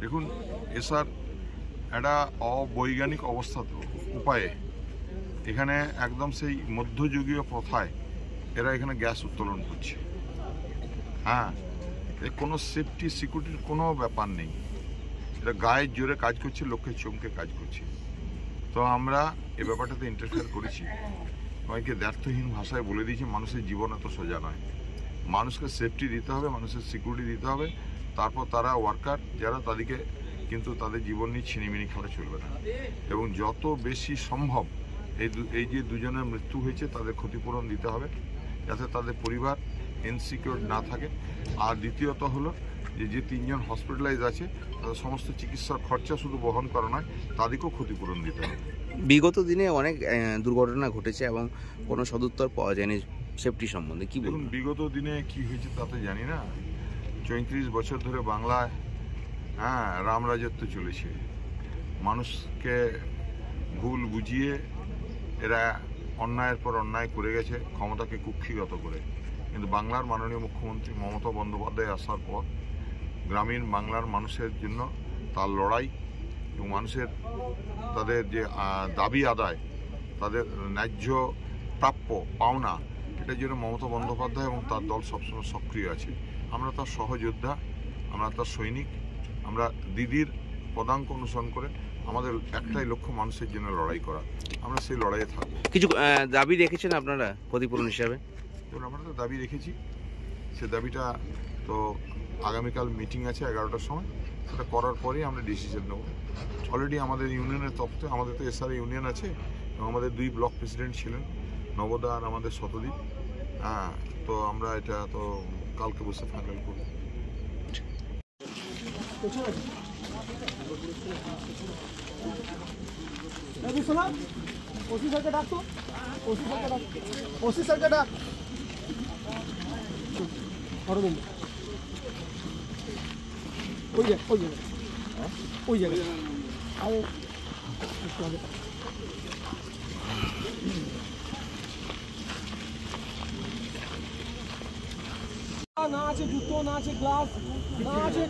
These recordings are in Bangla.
দেখুন এসার একটা অবৈজ্ঞানিক অবস্থা উপায়ে এখানে একদম সেই মধ্যযুগীয় প্রথায় এরা এখানে গ্যাস উত্তোলন করছে। হ্যাঁ, কোনো সেফটি সিকিউরিটির কোনো ব্যাপার নেই, এটা গায়ের জোরে কাজ করছে, লোকের চমকে কাজ করছে। তো আমরা এ ব্যাপারটাতে ইন্টারফেয়ার করেছি, সবাইকে দ্ব্যর্থহীন ভাষায় বলে দিয়েছি মানুষের জীবন এত সোজা নয়, মানুষকে সেফটি দিতে হবে, মানুষের সিকিউরিটি দিতে হবে, তারপর তারা ওয়ার্কার যারা তাদেরকে কিন্তু তাদের জীবন নিয়ে ছিনিমিনি খেলা চলবে না। এবং যত বেশি সম্ভব এই যে দুজনের মৃত্যু হয়েছে তাদের ক্ষতিপূরণ দিতে হবে, যাতে তাদের পরিবার ইনসিকিউর না থাকে। আর দ্বিতীয়ত হলো যে তিনজন হসপিটালাইজ আছে তাদের সমস্ত চিকিৎসার খরচা শুধু বহন করা নয়, তাদেরকেও ক্ষতিপূরণ দিতে হবে। বিগত দিনে অনেক দুর্ঘটনা ঘটেছে এবং কোনো সদুত্তর পাওয়া যায়নি সেফটি সম্বন্ধে, কি বলুন? বিগত দিনে কি হয়েছে তা তো জানি না। ৩৪ বছর ধরে বাংলায় রাম রাজত্ব চলেছে, মানুষকে ভুল বুঝিয়ে এরা অন্যায়ের পর অন্যায় করে গেছে ক্ষমতাকে কুক্ষিগত করে। কিন্তু বাংলার মাননীয় মুখ্যমন্ত্রী মমতা বন্দ্যোপাধ্যায় আসার পর গ্রামীণ বাংলার মানুষের জন্য তার লড়াই এবং মানুষের তাদের যে দাবি আদায়, তাদের ন্যায্য প্রাপ্য পাওনা, এটার জন্য মমতা বন্দ্যোপাধ্যায় এবং তার দল সবসময় সক্রিয় আছে। আমরা তার সহযোদ্ধা, আমরা তার সৈনিক, আমরা দিদির পদাঙ্ক অনুসরণ করে আমাদের একটাই লক্ষ্য মানুষের জন্য লড়াই করা, আমরা সেই লড়াইয়ে থাকবো। কিছু দাবি রেখেছেন আপনারা ক্ষতিপূরণ হিসাবে? আমরা তো দাবি রেখেছি, সে দাবিটা তো আগামীকাল মিটিং আছে 11টার সময়, সেটা করার পরেই আমরা ডিসিশন নেব। অলরেডি আমাদের ইউনিয়নের তরফে, আমাদের তো এসআর ইউনিয়ন আছে এবং আমাদের 2 ব্লক প্রেসিডেন্ট ছিলেন, নবদা আর আমাদের শতদীপ। তো আমরা এটা তো কালকে বসে ফাইনাল করব। না আছে জুতো, না আছে গ্লাস, না আছে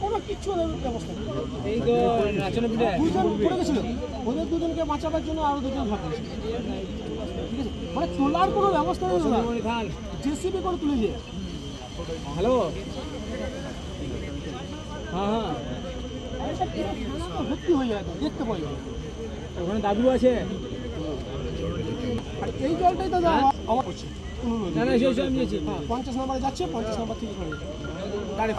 কোনো কিচ্ছু ব্যবস্থা নেই। দুজন পড়ে গেছিল, ওদের দুজনকে বাঁচাবার জন্য আরো দুজন থাকে, ঠিক আছে? মানে তোলার কোনো ব্যবস্থা নেই, জেসিবি করে তুলে দিয়ে। হ্যালো, হ্যাঁ ভর্তি হয়ে যায়, দেখতে পাই ওখানে দাদু আছে। আর এই জলটাই তো আমার করছে, 50 নম্বরে যাচ্ছে, 50 নম্বর থেকে গাড়ি